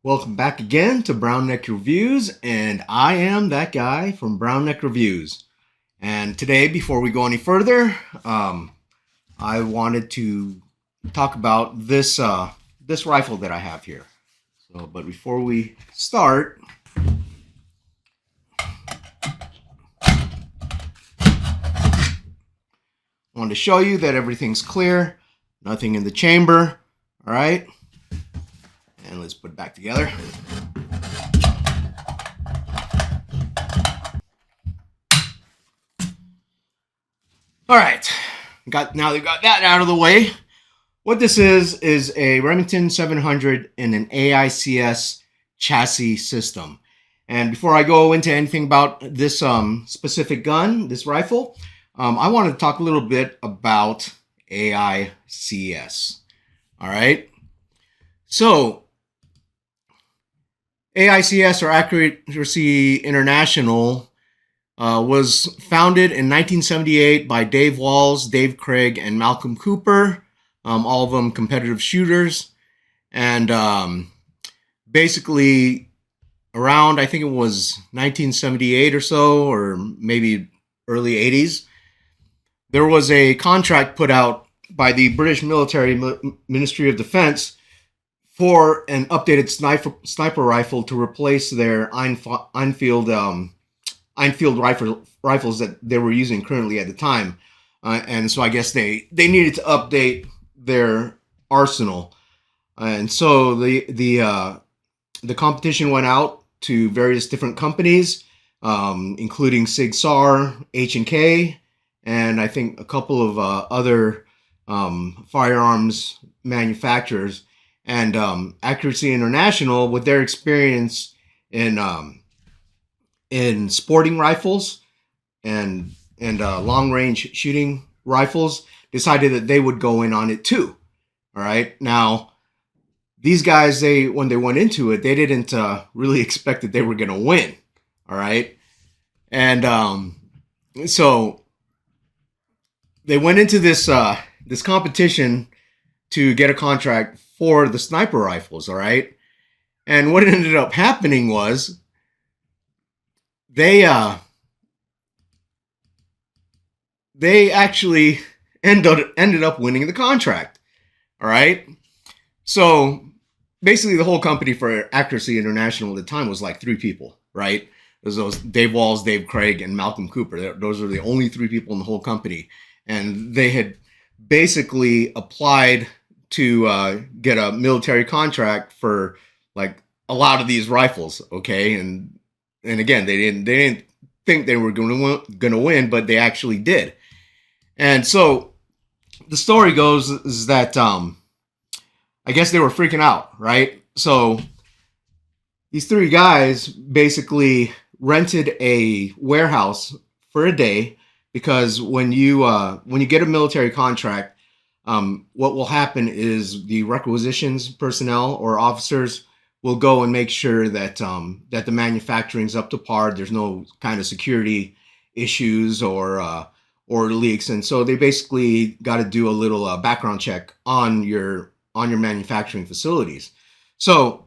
Welcome back again to Brown Neck Reviews, and I am that guy from Brown Neck Reviews. And today, before we go any further, I wanted to talk about this rifle that I have here. But before we start, I wanted to show you that everything's clear, nothing in the chamber. All right, and let's put it back together. All right, now that we got that out of the way, what this is a Remington 700 in an AICS chassis system. And before I go into anything about this specific gun, this rifle, I want to talk a little bit about AICS. All right. So AICS, or Accuracy International, was founded in 1978 by Dave Walls, Dave Craig, and Malcolm Cooper, all of them competitive shooters. And basically around, I think it was 1978 or so, or maybe early 80s, there was a contract put out by the British military Ministry of Defense for an updated sniper rifle to replace their Enfield rifles that they were using currently at the time. And so I guess they needed to update their arsenal. And so the competition went out to various different companies, including Sig Sauer, H&K, and I think a couple of other firearms manufacturers. And Accuracy International, with their experience in sporting rifles and long range shooting rifles, decided that they would go in on it too. All right. Now, these guys, when they went into it, they didn't really expect that they were going to win. All right. And so they went into this competition to get a contract for the sniper rifles. All right. And what ended up happening was they actually ended up winning the contract. All right. So basically the whole company for Accuracy International at the time was like 3 people, right? It was those Dave Walls, Dave Craig, and Malcolm Cooper. Those are the only 3 people in the whole company. And they had basically applied to get a military contract for like a lot of these rifles. Okay. And again, they didn't think they were going to win, but they actually did. And so the story goes is that I guess they were freaking out, right? So these 3 guys basically rented a warehouse for a day, because when you get a military contract, what will happen is the requisitions personnel or officers will go and make sure that that the manufacturing's up to par. There's no kind of security issues or leaks, and so they basically got to do a little background check on your manufacturing facilities. So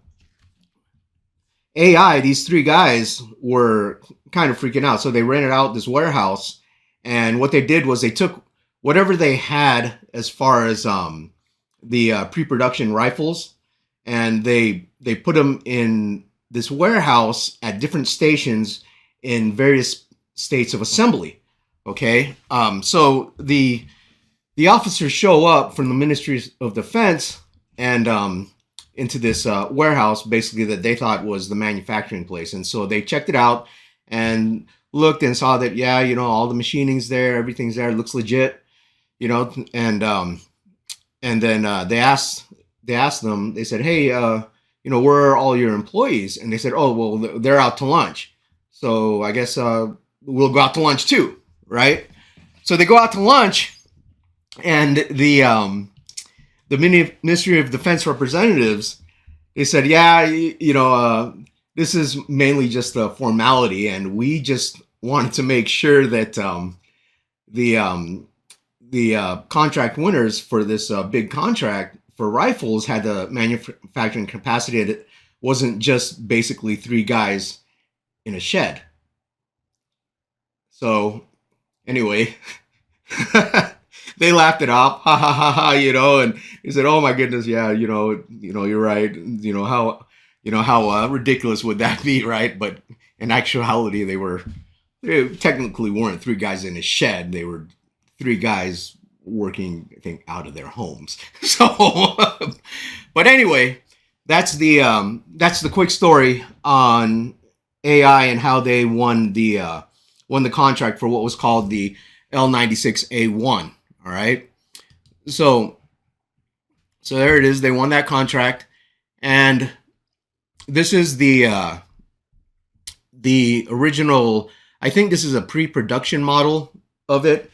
these 3 guys were kind of freaking out. So they rented out this warehouse, and what they did was they took whatever they had as far as the pre-production rifles, and they put them in this warehouse at different stations in various states of assembly. Okay, so the officers show up from the Ministries of Defense and into this warehouse, basically, that they thought was the manufacturing place. And so they checked it out and looked and saw that, yeah, all the machining's there, everything's there, it looks legit, and then they asked them, they said, hey, where are all your employees? And they said, oh, well, they're out to lunch. So I guess we'll go out to lunch too, right? So they go out to lunch, and the Ministry of Defense representatives, they said, yeah, this is mainly just a formality, and we just wanted to make sure that the contract winners for this big contract for rifles had the manufacturing capacity that wasn't just basically three guys in a shed. So anyway, they laughed it off, ha ha ha ha, and he said, "Oh my goodness, yeah, you're right, how ridiculous would that be, right?" But in actuality, they technically weren't three guys in a shed; they were three guys working, I think, out of their homes. So, but anyway, that's the quick story on AI and how they won the contract for what was called the L96A1. All right, so there it is. They won that contract, and this is the original. I think this is a pre-production model of it,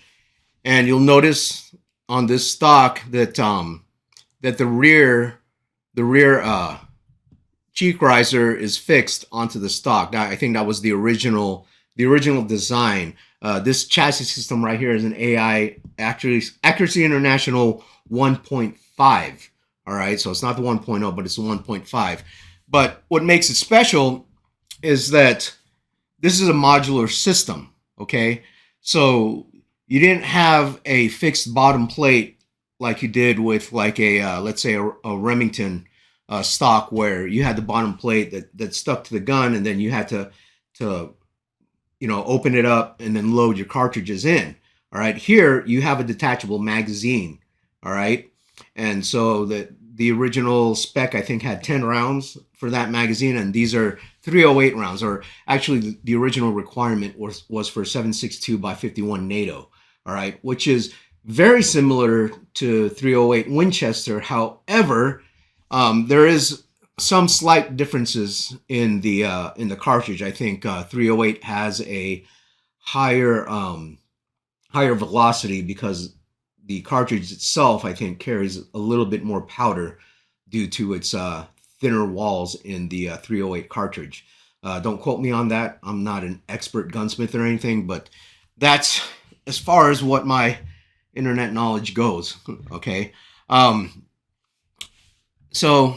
and you'll notice on this stock that the rear cheek riser is fixed onto the stock. Now, I think that was the original design. This chassis system right here is an AI Accuracy International 1.5. All right, so it's not the 1.0, but it's the 1.5. But what makes it special is that this is a modular system. Okay, so you didn't have a fixed bottom plate like you did with like a let's say a Remington stock, where you had the bottom plate that stuck to the gun, and then you had to open it up and then load your cartridges in. All right, here you have a detachable magazine. All right, and so the original spec, I think, had 10 rounds for that magazine, and these are 308 rounds, or actually the original requirement was for 7.62 by 51 NATO. All right, which is very similar to 308 Winchester. However, there is some slight differences in the cartridge. I think 308 has a higher velocity because the cartridge itself, I think, carries a little bit more powder due to its thinner walls in the 308 cartridge. Don't quote me on that. I'm not an expert gunsmith or anything, but that's as far as what my internet knowledge goes. Okay. So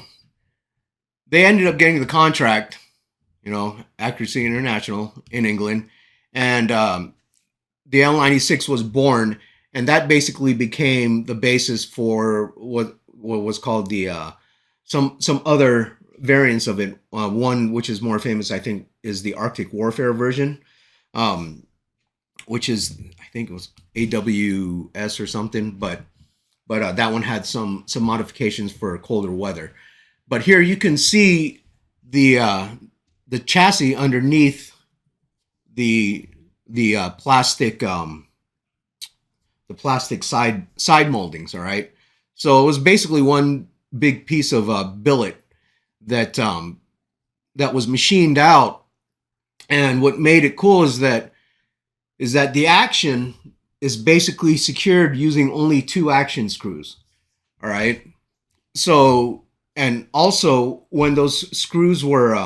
they ended up getting the contract, Accuracy International in England, and the L96 was born, and that basically became the basis for what was called the some other variants of it. One which is more famous, I think, is the Arctic Warfare version, which is, I think it was AWS or something, but that one had some modifications for colder weather. But here you can see the chassis underneath the plastic side moldings. All right, so it was basically one big piece of billet that was machined out, and what made it cool is that the action is basically secured using only 2 action screws. All right, so. And also, when those screws were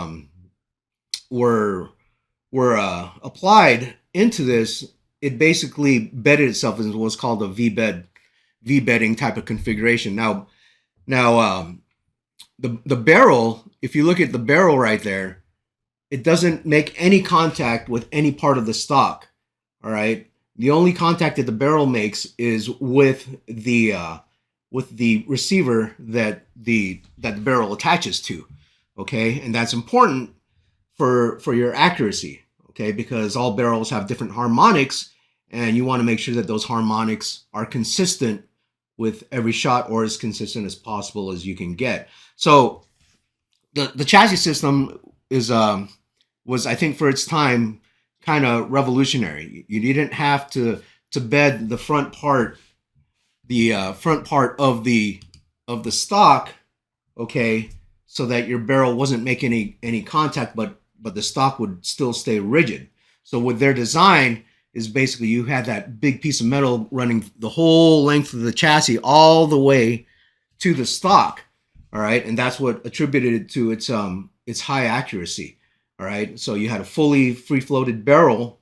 applied into this, it basically bedded itself in what's called a V-bedding type of configuration. Now, the barrel, if you look at the barrel right there, it doesn't make any contact with any part of the stock. All right, the only contact that the barrel makes is with the receiver that the barrel attaches to. Okay, and that's important for your accuracy. Okay, because all barrels have different harmonics, and you want to make sure that those harmonics are consistent with every shot, or as consistent as possible as you can get. So the chassis system was, I think, for its time, kind of revolutionary. You didn't have to bed the front part of the stock, okay, so that your barrel wasn't making any contact, but the stock would still stay rigid. So with their design is basically you had that big piece of metal running the whole length of the chassis all the way to the stock. All right, and that's what attributed it to its high accuracy. All right, so you had a fully free-floated barrel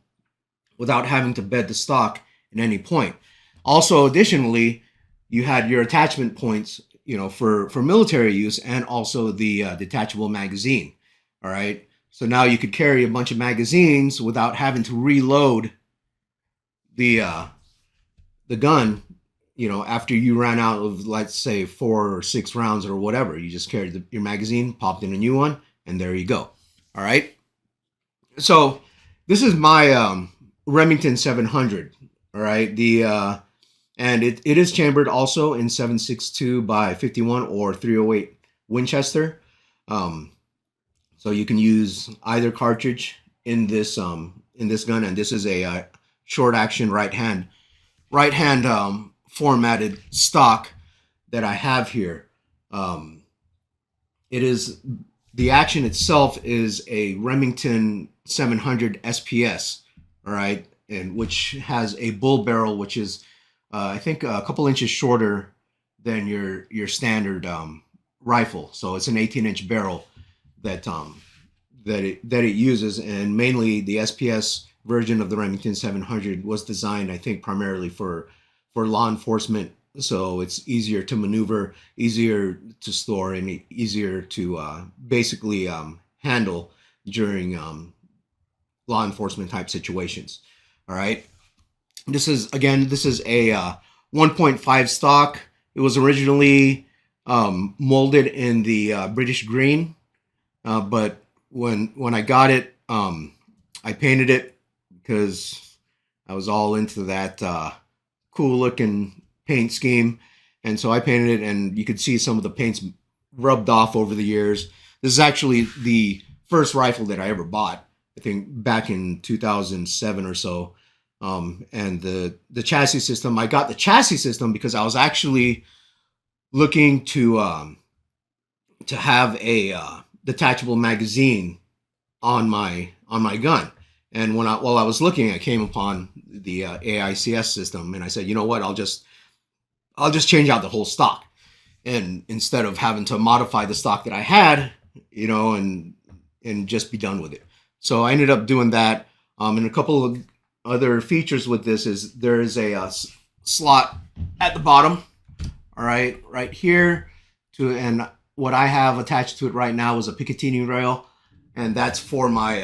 without having to bed the stock at any point. Also, additionally, you had your attachment points for military use, and also the detachable magazine. All right. So now you could carry a bunch of magazines without having to reload the gun. After you ran out of, let's say, 4 or 6 rounds or whatever, you just carried your magazine, popped in a new one, and there you go. All right. So this is my Remington 700. All right. And it is chambered also in 7.62 by 51 or 308 Winchester. So you can use either cartridge in this gun, and this is a short action right hand formatted stock that I have here. It is, the action itself is a Remington 700 SPS, all right, and which has a bull barrel, which is I think a couple inches shorter than your standard rifle. So it's an 18-inch barrel that it uses, and mainly the SPS version of the Remington 700 was designed, I think, primarily for law enforcement. So it's easier to maneuver, easier to store, and easier to basically handle during law enforcement type situations. All right. This is a 1.5 stock. It was originally molded in the British green, but when I got it, I painted it because I was all into that cool looking paint scheme, and so I painted it, and you could see some of the paints rubbed off over the years. This is actually the first rifle that I ever bought, I think back in 2007 or so. And the chassis system, I got the chassis system because I was actually looking to have a detachable magazine on my gun. And while I was looking, I came upon the AICS system, and I said, you know what, I'll just change out the whole stock, and instead of having to modify the stock that I had, and just be done with it. So I ended up doing that. And a couple of other features with this is there is a slot at the bottom, all right here, and what I have attached to it right now is a Picatinny rail, and that's for my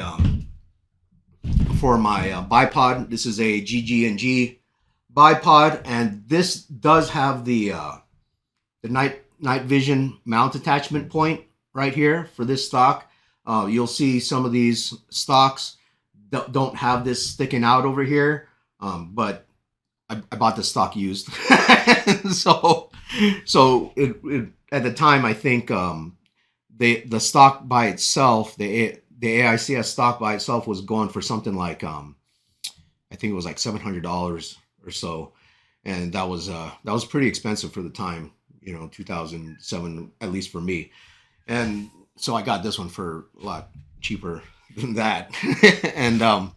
bipod. This is a GG&G bipod, and this does have the night vision mount attachment point right here for this stock. You'll see some of these stocks don't have this sticking out over here, but I bought the stock used. so it at the time, I think the stock by itself, the AICS stock by itself was going for something like I think it was like $700 or so, and that was pretty expensive for the time, 2007, at least for me. And so I got this one for a lot cheaper than that. and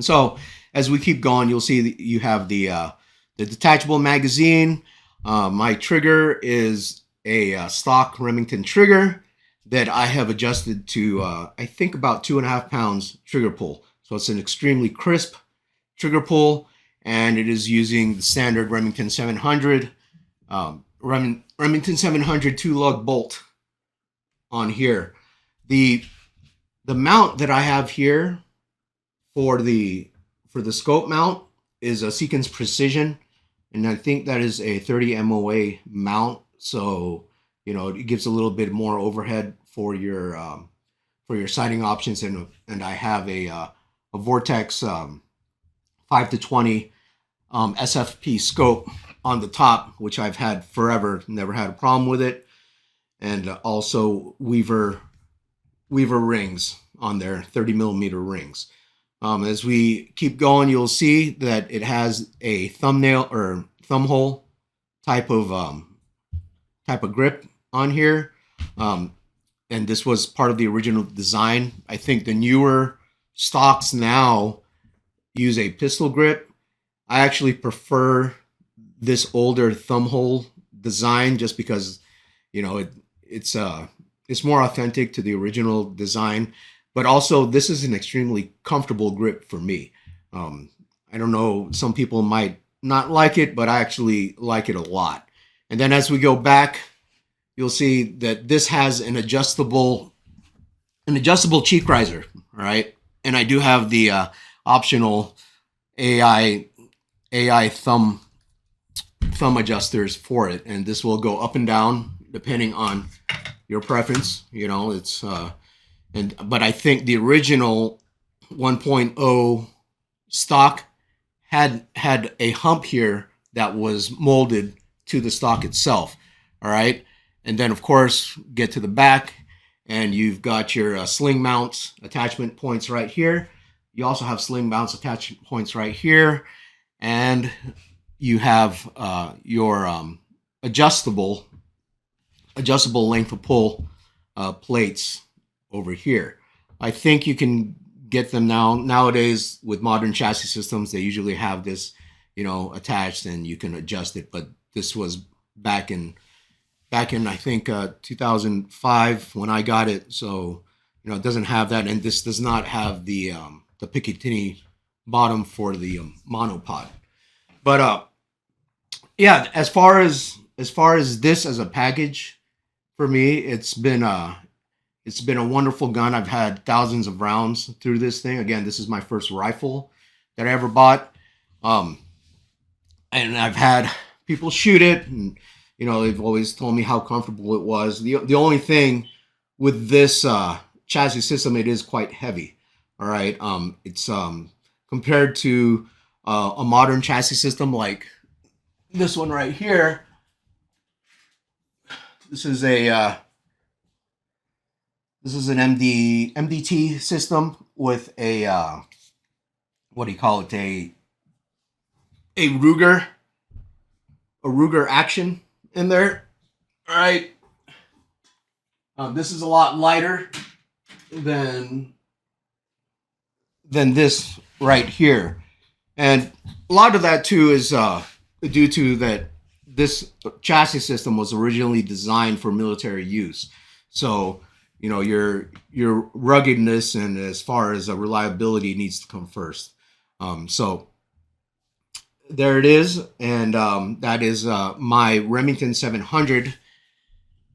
so as we keep going, you'll see that you have the detachable magazine. My trigger is a stock Remington trigger that I have adjusted to I think about 2.5 pounds trigger pull. So it's an extremely crisp trigger pull, and it is using the standard Remington 700 Remington 700 2-lug bolt on here. The mount that I have here for the scope mount is a Sequence Precision, and I think that is a 30 MOA mount. So it gives a little bit more overhead for your sighting options, and I have a Vortex 5-20 SFP scope on the top, which I've had forever, never had a problem with it, and also Weaver rings on there, 30 millimeter rings. As we keep going, you'll see that it has a thumbnail or thumb hole type of grip on here. And this was part of the original design. I think the newer stocks now use a pistol grip. I actually prefer this older thumb hole design just because, it's more authentic to the original design, but also this is an extremely comfortable grip for me. I don't know, some people might not like it, but I actually like it a lot. And then as we go back, you'll see that this has an adjustable cheek riser, all right? And I do have the optional AI thumb adjusters for it, and this will go up and down depending on your preference. You know, it's but I think the original 1.0 stock had a hump here that was molded to the stock itself. All right, and then of course get to the back, and you've got your sling mounts attachment points right here. You also have sling mounts attachment points right here, and you have your adjustable length of pull plates over here. I think you can get them nowadays with modern chassis systems. They usually have this, you know, attached, and you can adjust it. But this was back in I think 2005 when I got it. So, you know, it doesn't have that, and this does not have the Picatinny bottom for the monopod. But yeah, as far as this as a package, for me, it's been a wonderful gun. I've had thousands of rounds through this thing. Again, this is my first rifle that I ever bought, and I've had people shoot it, and you know, they've always told me how comfortable it was. The only thing with this chassis system, it is quite heavy. All right, it's compared to a modern chassis system like this one right here. This is an MDT system with a what do you call it? A Ruger action in there. All right. This is a lot lighter than this right here, and a lot of that too is due to that this chassis system was originally designed for military use. So, you know, your ruggedness and as far as reliability needs to come first. So there it is, and that is my Remington 700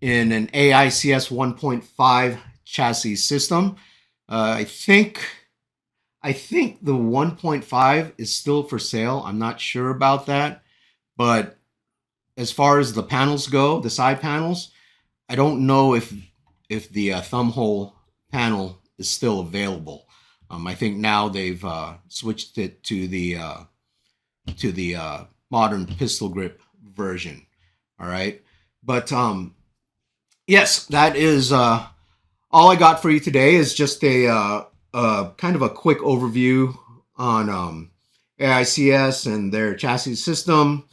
in an AICS 1.5 chassis system. I think the 1.5 is still for sale. I'm not sure about that, but as far as the panels go, the side panels, I don't know if the thumb hole panel is still available. I think now they've switched it to the modern pistol grip version. All right, but yes, that is all I got for you today. Is just a kind of a quick overview on AICS and their chassis system.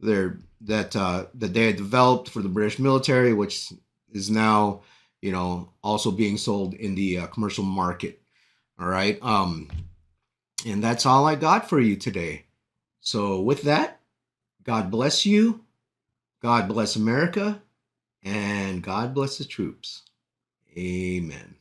That they had developed for the British military, which is now, you know, also being sold in the commercial market. All right, and that's all I got for you today. So with that, God bless you, God bless America, and God bless the troops. Amen.